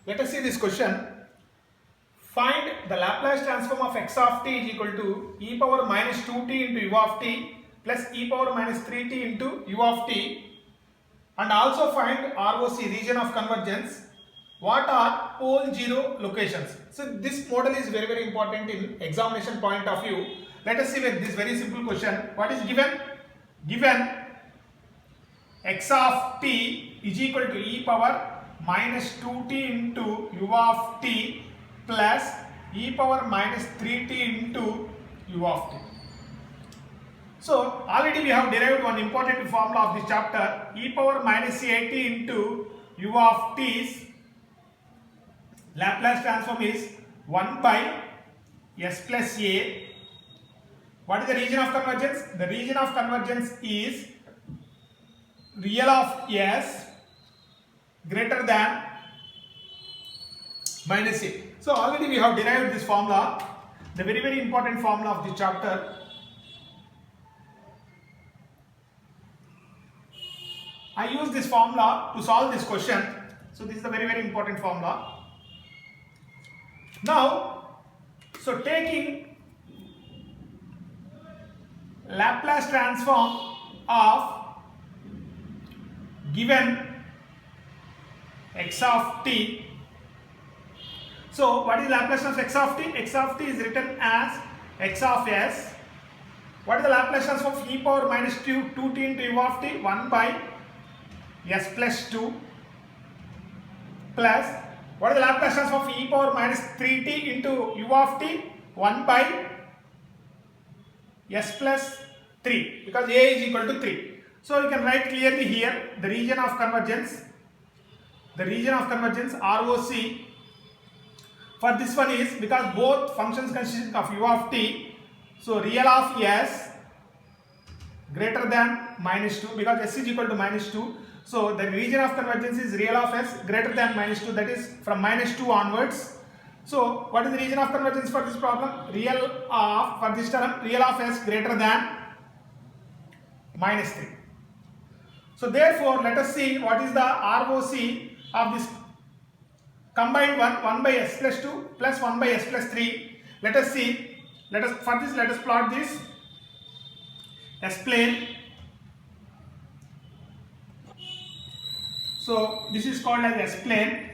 Let us see this question. Find the Laplace transform of x of t is equal to e power minus 2t into u of t plus e power minus 3t into u of t, and also find ROC, region of convergence. What are pole zero locations? So this model is very important in examination point of view. Let us see with this very simple question. What is given? Given x of t is equal to e power minus 2t into u of t plus e power minus 3t into u of t. So already we have derived one important formula of this chapter. E power minus at into u of t's Laplace transform is 1 by s plus a. What is the region of convergence? The region of convergence is real of s greater than minus a. So already we have derived this formula, the very important formula of this chapter. I use this formula to solve this question. So this is a very important formula. Now, so taking Laplace transform of given x of t. So what is Laplace transform of x of t? X of t is written as x of s. What is the Laplace transform of e power minus 2t into u of t? 1 by s plus 2 plus what is the Laplace transform of e power minus 3t into u of t? 1 by s plus 3, because a is equal to 3. So you can write clearly here the region of convergence. The region of convergence ROC for this one is, because both functions consist of u of t, so real of s greater than minus 2, because s is equal to minus 2. So the region of convergence is real of s greater than minus 2, that is from minus 2 onwards. So what is the region of convergence for this problem? Real of, for this term, real of s greater than minus 3. So therefore let us see what is the ROC of this combined one, 1 by s plus 2 plus 1 by s plus 3. Let us see, let us plot this S plane. So this is called as S plane.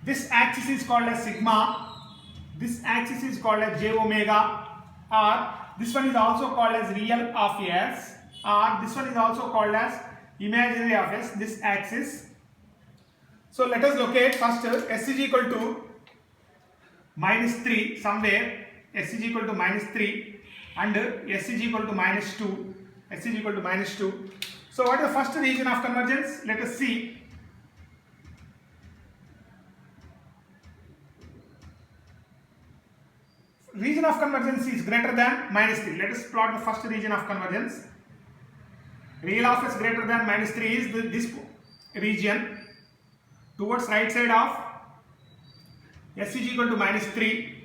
This axis is called as sigma. This axis is called as j omega, or this one is also called as real of s, or this one is also called as imaginary of s, this axis. So let us locate first s is equal to minus 3 somewhere, s is equal to minus 3 and s is equal to minus 2, s is equal to minus 2. So what is the first region of convergence? Let us see. Region of convergence is greater than minus 3. Let us plot the first region of convergence. Real of s greater than minus 3 is this region towards right side of s is equal to minus 3,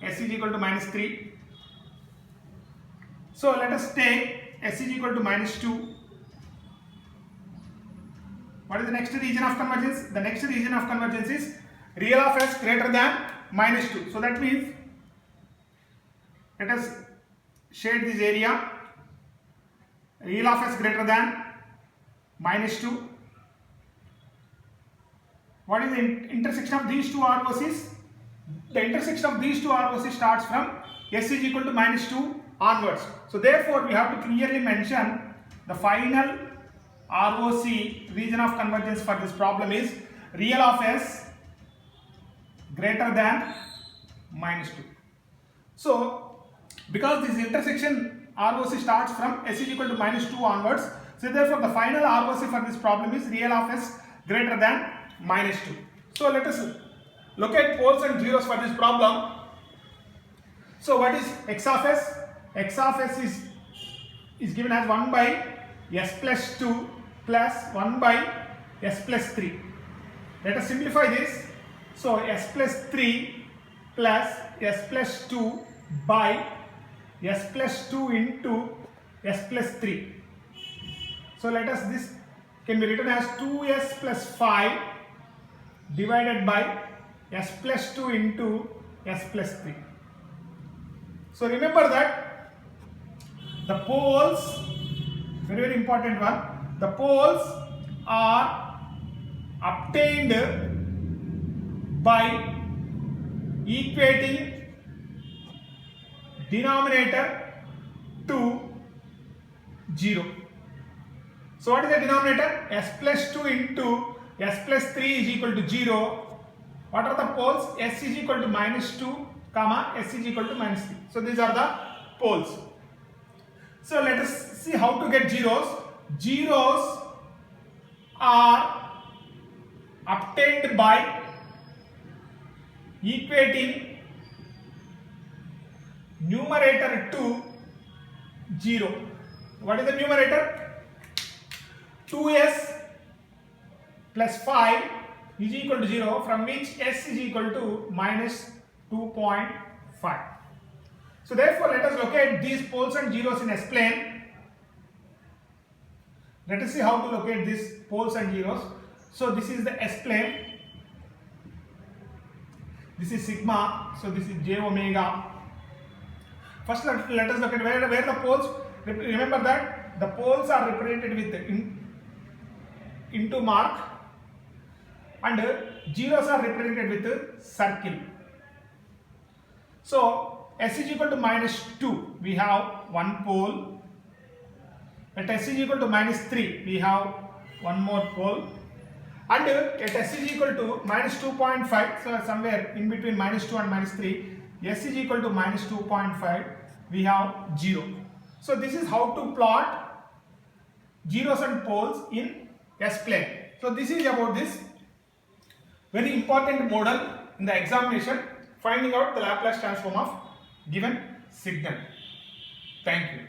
s is equal to minus 3. So let us take s is equal to minus 2. What is the next region of convergence? The next region of convergence is real of s greater than minus 2. So that means, let us shade this area. Real of s greater than minus 2. What is the intersection of these two ROCs? The intersection of these two ROCs starts from s is equal to minus 2 onwards. So therefore we have to clearly mention the final ROC, region of convergence for this problem, is real of s greater than minus 2. So because this intersection ROC starts from s is equal to minus 2 onwards, so therefore the final ROC for this problem is real of s greater than minus 2. So let us locate poles and zeros for this problem. So what is x of s? X of s is given as 1 by s plus 2 plus 1 by s plus 3. Let us simplify this. So s plus 3 plus s plus 2 by s plus 2 into s plus 3. So let us, this can be written as 2s plus 5 divided by s plus 2 into s plus 3. So remember that the poles, very important one, the poles are obtained by equating denominator to 0. So what is the denominator? S plus 2 into s plus 3 is equal to 0. What are the poles? S is equal to minus 2, comma, s is equal to minus 3. So these are the poles. So let us see how to get zeros. Zeros are obtained by equating numerator to 0. What is the numerator? 2s plus 5 is equal to 0, from which s is equal to minus 2.5. So therefore let us locate these poles and zeros in S-plane. Let us see how to locate these poles and zeros. So this is the S-plane. This is sigma. So this is j omega. First let us look at where the poles. Remember that the poles are represented with into mark and zeros are represented with circle. So s is equal to minus 2, we have one pole. At s is equal to minus 3, we have one more pole. And at s is equal to minus 2.5, so somewhere in between minus 2 and minus 3, s is equal to minus 2.5, we have 0. So this is how to plot zeros and poles in S-plane. So this is about this very important model in the examination, finding out the Laplace transform of given signal. Thank you.